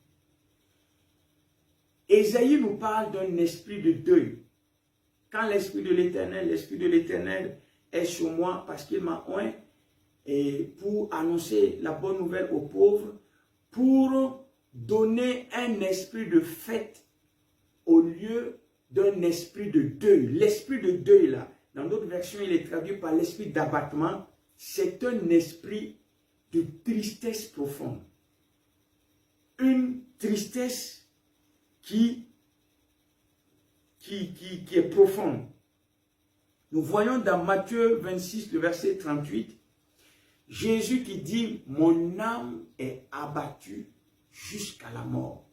Ésaïe nous parle d'un esprit de deuil. Quand l'esprit de l'Éternel est sur moi parce qu'il m'a oint et pour annoncer la bonne nouvelle aux pauvres, pour donner un esprit de fête au lieu d'un esprit de deuil. L'esprit de deuil là, Dans d'autres versions, il est traduit par l'esprit d'abattement. C'est un esprit de tristesse profonde. Une tristesse qui est profonde. Nous voyons dans Matthieu 26, le verset 38, Jésus qui dit, mon âme est abattue jusqu'à la mort.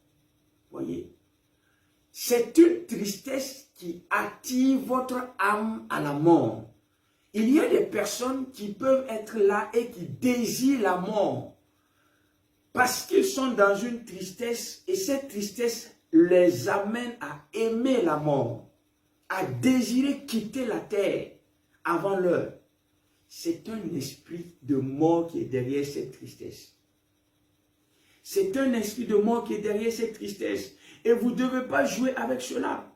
Voyez, c'est une tristesse qui attire votre âme à la mort. Il y a des personnes qui peuvent être là et qui désirent la mort parce qu'ils sont dans une tristesse et cette tristesse les amène à aimer la mort, à désirer quitter la terre avant l'heure. C'est un esprit de mort qui est derrière cette tristesse. C'est un esprit de mort qui est derrière cette tristesse. Et vous ne devez pas jouer avec cela.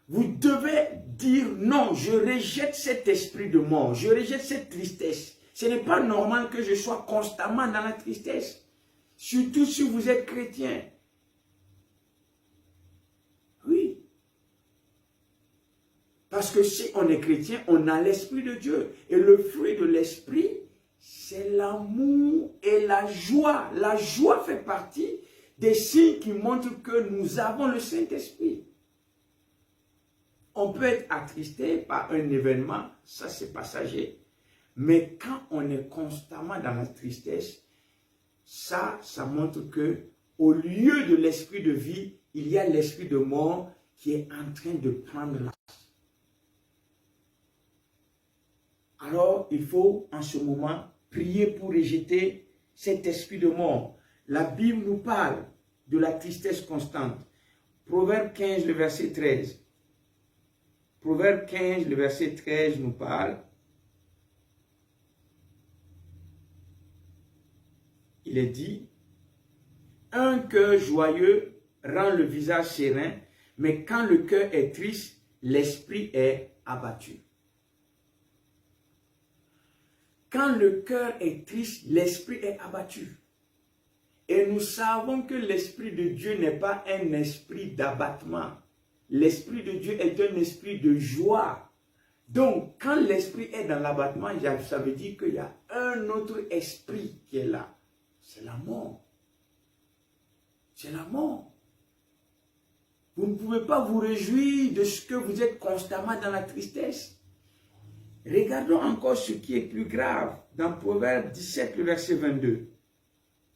Vous devez dire non, je rejette cet esprit de mort, je rejette cette tristesse. Ce n'est pas normal que je sois constamment dans la tristesse. Surtout si vous êtes chrétien. Oui. Parce que si on est chrétien, on a l'esprit de Dieu. Et le fruit de l'esprit, c'est l'amour et la joie. La joie fait partie des signes qui montrent que nous avons le Saint-Esprit. On peut être attristé par un événement, ça c'est passager. Mais quand on est constamment dans la tristesse, ça montre que au lieu de l'esprit de vie, il y a l'esprit de mort qui est en train de prendre la place. Alors, il faut en ce moment prier pour rejeter cet esprit de mort. La Bible nous parle de la tristesse constante. Proverbe 15, le verset 13. Proverbe 15, le verset 13 nous parle. Il est dit, un cœur joyeux rend le visage serein, mais quand le cœur est triste, l'esprit est abattu. Quand le cœur est triste, l'esprit est abattu. Et nous savons que l'esprit de Dieu n'est pas un esprit d'abattement. L'esprit de Dieu est un esprit de joie. Donc, quand l'esprit est dans l'abattement, ça veut dire qu'il y a un autre esprit qui est là. C'est la mort. C'est la mort. Vous ne pouvez pas vous réjouir de ce que vous êtes constamment dans la tristesse. Regardons encore ce qui est plus grave dans Proverbe 17, le verset 22.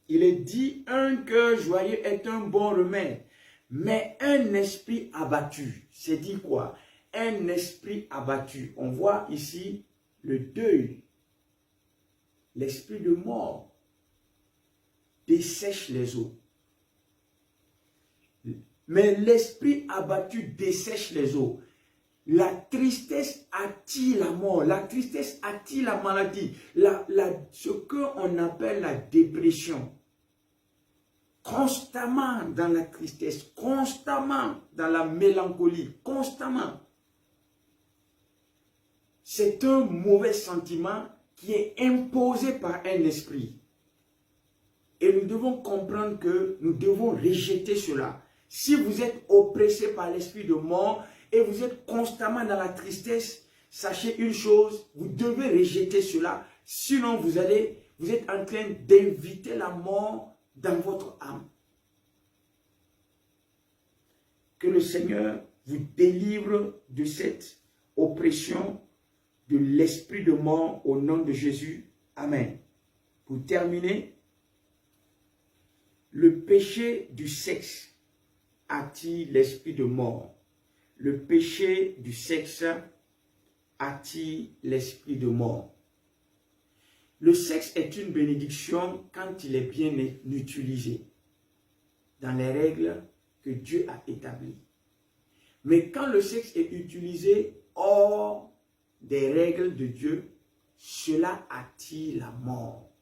Il est dit, un cœur joyeux est un bon remède, mais un esprit abattu, c'est dit quoi? Un esprit abattu. On voit ici le deuil, l'esprit de mort dessèche les eaux. Mais l'esprit abattu dessèche les eaux. La tristesse attire la mort, la tristesse attire la maladie, ce qu'on appelle la dépression. Constamment dans la tristesse, constamment dans la mélancolie, constamment. C'est un mauvais sentiment qui est imposé par un esprit. Et nous devons comprendre que nous devons rejeter cela. Si vous êtes oppressé par l'esprit de mort, et vous êtes constamment dans la tristesse, sachez une chose, vous devez rejeter cela. Sinon, vous êtes en train d'inviter la mort dans votre âme. Que le Seigneur vous délivre de cette oppression de l'esprit de mort au nom de Jésus. Amen. Pour terminer, le péché du sexe attire l'esprit de mort. Le péché du sexe attire l'esprit de mort. Le sexe est une bénédiction quand il est bien utilisé dans les règles que Dieu a établies. Mais quand le sexe est utilisé hors des règles de Dieu, cela attire la mort.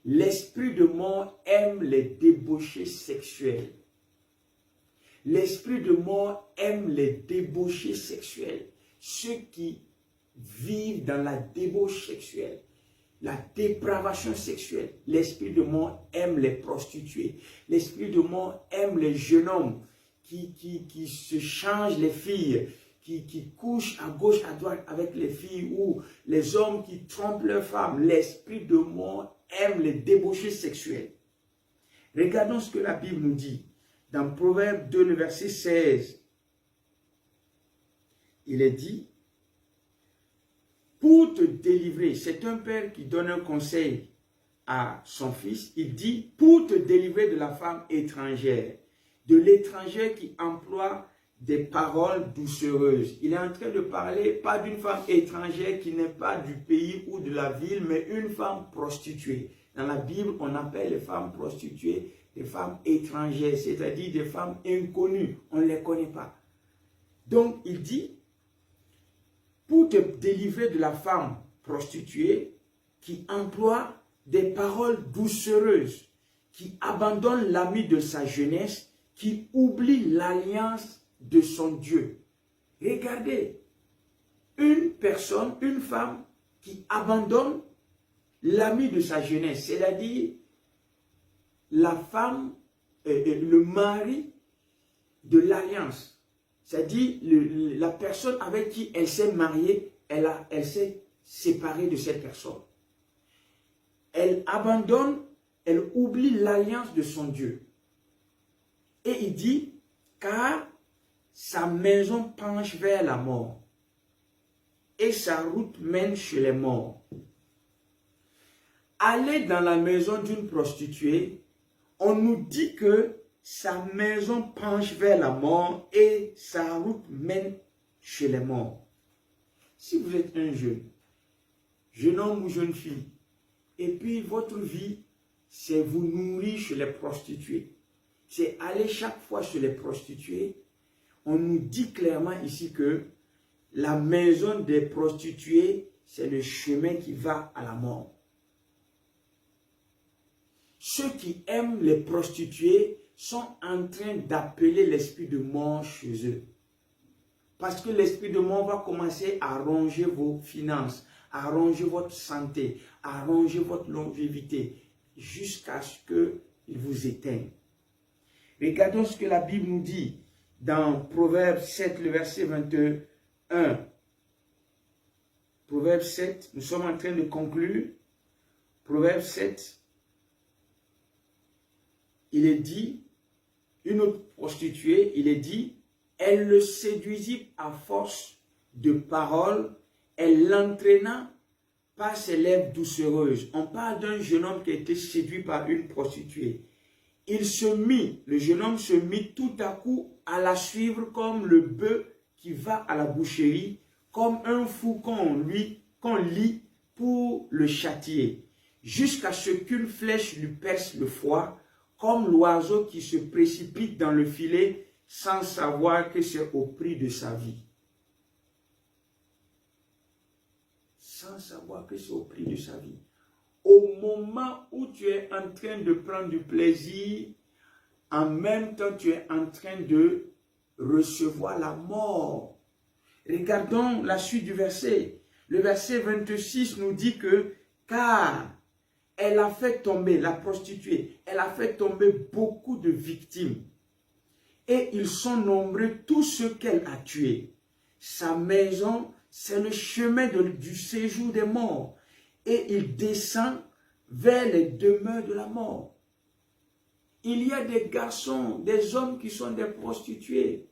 L'esprit de mort aime les débauchés sexuels. L'esprit de mort aime les débauchés sexuels. Ceux qui vivent dans la débauche sexuelle, la dépravation sexuelle. L'esprit de mort aime les prostituées. L'esprit de mort aime les jeunes hommes qui se changent les filles, qui couchent à gauche, à droite avec les filles, ou les hommes qui trompent leurs femmes. L'esprit de mort aime les débauchés sexuels. Regardons ce que la Bible nous dit. Dans Proverbe 2, le verset 16, il est dit, pour te délivrer, c'est un père qui donne un conseil à son fils, il dit, pour te délivrer de la femme étrangère, de l'étranger qui emploie des paroles doucereuses. Il est en train de parler, pas d'une femme étrangère qui n'est pas du pays ou de la ville, mais une femme prostituée. Dans la Bible, on appelle les femmes prostituées des femmes étrangères, c'est-à-dire des femmes inconnues. On ne les connaît pas. Donc, il dit, pour te délivrer de la femme prostituée qui emploie des paroles doucereuses, qui abandonne l'ami de sa jeunesse, qui oublie l'alliance de son Dieu. Regardez, une personne, une femme qui abandonne l'ami de sa jeunesse, c'est-à-dire la femme, le mari de l'alliance, c'est-à-dire la personne avec qui elle s'est mariée, elle s'est séparée de cette personne. Elle abandonne, elle oublie l'alliance de son Dieu. Et il dit, car sa maison penche vers la mort et sa route mène chez les morts. Aller dans la maison d'une prostituée, on nous dit que sa maison penche vers la mort et sa route mène chez les morts. Si vous êtes un jeune homme ou jeune fille, et puis votre vie, c'est vous nourrir chez les prostituées, c'est aller chaque fois chez les prostituées, on nous dit clairement ici que la maison des prostituées, c'est le chemin qui va à la mort. Ceux qui aiment les prostituées sont en train d'appeler l'esprit de mort chez eux. Parce que l'esprit de mort va commencer à ronger vos finances, à ronger votre santé, à ronger votre longévité, jusqu'à ce qu'il vous éteigne. Regardons ce que la Bible nous dit dans Proverbe 7, le verset 21. Proverbe 7, nous sommes en train de conclure. Proverbe 7, il est dit, une autre prostituée, il est dit, elle le séduisit à force de paroles, elle l'entraîna par ses lèvres doucereuses. On parle d'un jeune homme qui a été séduit par une prostituée. Le jeune homme se mit tout à coup à la suivre comme le bœuf qui va à la boucherie, comme un fou qu'on lie pour le châtier, jusqu'à ce qu'une flèche lui perce le foie, comme l'oiseau qui se précipite dans le filet sans savoir que c'est au prix de sa vie. Sans savoir que c'est au prix de sa vie. Au moment où tu es en train de prendre du plaisir, en même temps tu es en train de recevoir la mort. Regardons la suite du verset. Le verset 26 nous dit que, car elle a fait tomber, la prostituée, elle a fait tomber beaucoup de victimes. Et ils sont nombreux tous ceux qu'elle a tués. Sa maison, c'est le chemin du séjour des morts. Et il descend vers les demeures de la mort. Il y a des garçons, des hommes qui sont des prostituées,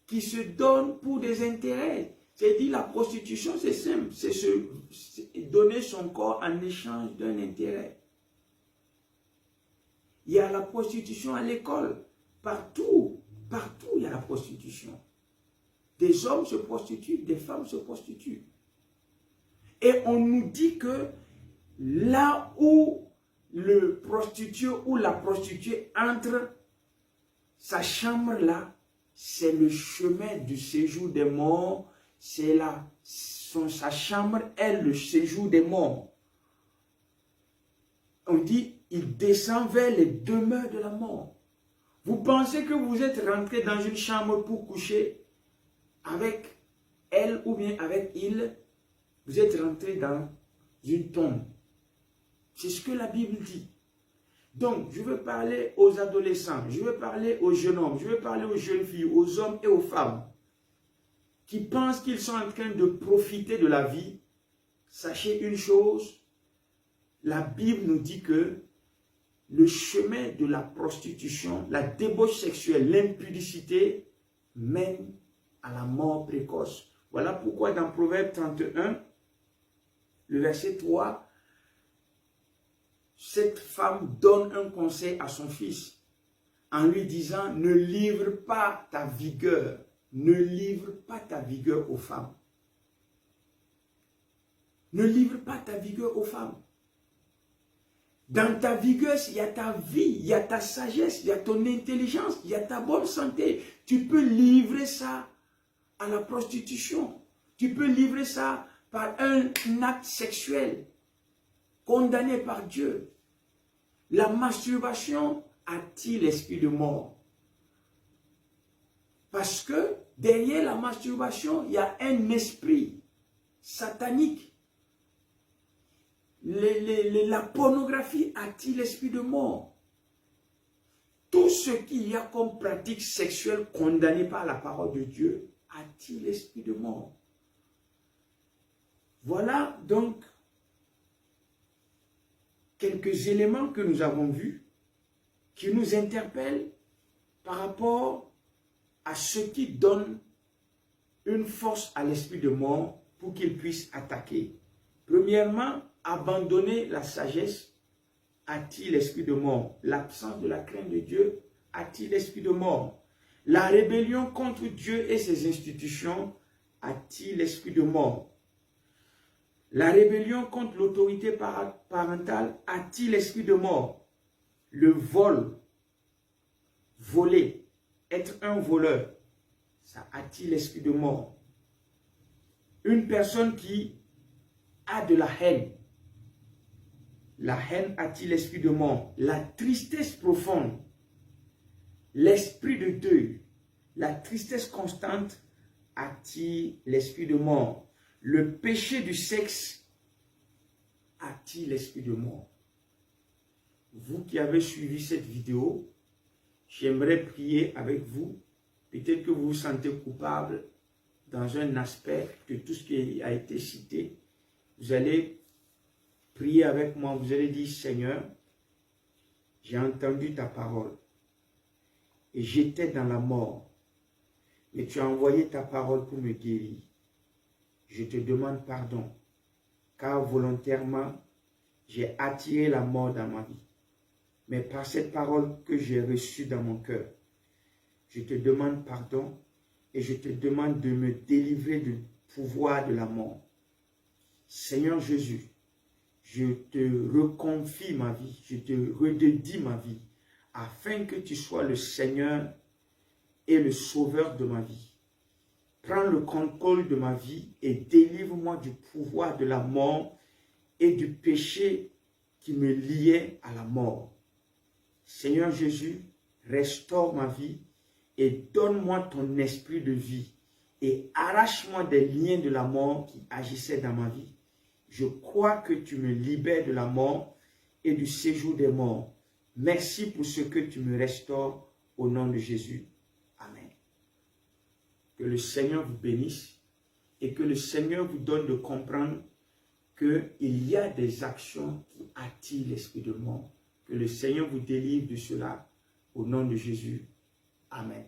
qui se donnent pour des intérêts. C'est-à-dire la prostitution, c'est simple, c'est donner son corps en échange d'un intérêt. Il y a la prostitution à l'école, partout il y a la prostitution. Des hommes se prostituent, des femmes se prostituent. Et on nous dit que là où le prostitué ou la prostituée entre, sa chambre là, c'est le chemin du séjour des morts, c'est là, sa chambre est le séjour des morts. On dit, il descend vers les demeures de la mort. Vous pensez que vous êtes rentré dans une chambre pour coucher avec elle ou bien avec il? Vous êtes rentré dans une tombe. C'est ce que la Bible dit. Donc, je veux parler aux adolescents, je veux parler aux jeunes hommes, je veux parler aux jeunes filles, aux hommes et aux femmes. qui pensent qu'ils sont en train de profiter de la vie, sachez une chose, la Bible nous dit que le chemin de la prostitution, la débauche sexuelle, l'impudicité mène à la mort précoce. Voilà pourquoi dans Proverbe 31, le verset 3, cette femme donne un conseil à son fils en lui disant, ne livre pas ta vigueur, ne livre pas ta vigueur aux femmes. Ne livre pas ta vigueur aux femmes. Dans ta vigueur, il y a ta vie, il y a ta sagesse, il y a ton intelligence, il y a ta bonne santé. Tu peux livrer ça à la prostitution. Tu peux livrer ça par un acte sexuel condamné par Dieu. La masturbation attire l'esprit de mort. Parce que derrière la masturbation, il y a un esprit satanique. La pornographie attire l'esprit de mort. Tout ce qu'il y a comme pratique sexuelle condamnée par la parole de Dieu attire l'esprit de mort. Voilà donc quelques éléments que nous avons vus qui nous interpellent par rapport à ce qui donne une force à l'esprit de mort pour qu'il puisse attaquer. Premièrement, abandonner la sagesse attire l'esprit de mort. L'absence de la crainte de Dieu attire l'esprit de mort. La rébellion contre Dieu et ses institutions attire l'esprit de mort. La rébellion contre l'autorité parentale attire l'esprit de mort. Le vol, voler, être un voleur, ça attire l'esprit de mort. Une personne qui a de la haine attire l'esprit de mort. La tristesse profonde, l'esprit de deuil, la tristesse constante attire l'esprit de mort. Le péché du sexe attire l'esprit de mort. Vous qui avez suivi cette vidéo, j'aimerais prier avec vous. Peut-être que vous vous sentez coupable dans un aspect de tout ce qui a été cité. Vous allez prier avec moi. Vous allez dire, Seigneur, j'ai entendu ta parole et j'étais dans la mort. Mais tu as envoyé ta parole pour me guérir. Je te demande pardon, car volontairement, j'ai attiré la mort dans ma vie. Mais par cette parole que j'ai reçue dans mon cœur, je te demande pardon et je te demande de me délivrer du pouvoir de la mort. Seigneur Jésus, je te reconfie ma vie, je te redédie ma vie, afin que tu sois le Seigneur et le Sauveur de ma vie. Prends le contrôle de ma vie et délivre-moi du pouvoir de la mort et du péché qui me liait à la mort. Seigneur Jésus, restaure ma vie et donne-moi ton esprit de vie et arrache-moi des liens de la mort qui agissaient dans ma vie. Je crois que tu me libères de la mort et du séjour des morts. Merci pour ce que tu me restaures au nom de Jésus. Amen. Que le Seigneur vous bénisse et que le Seigneur vous donne de comprendre qu'il y a des actions qui attirent l'esprit de mort. Que le Seigneur vous délivre de cela au nom de Jésus. Amen.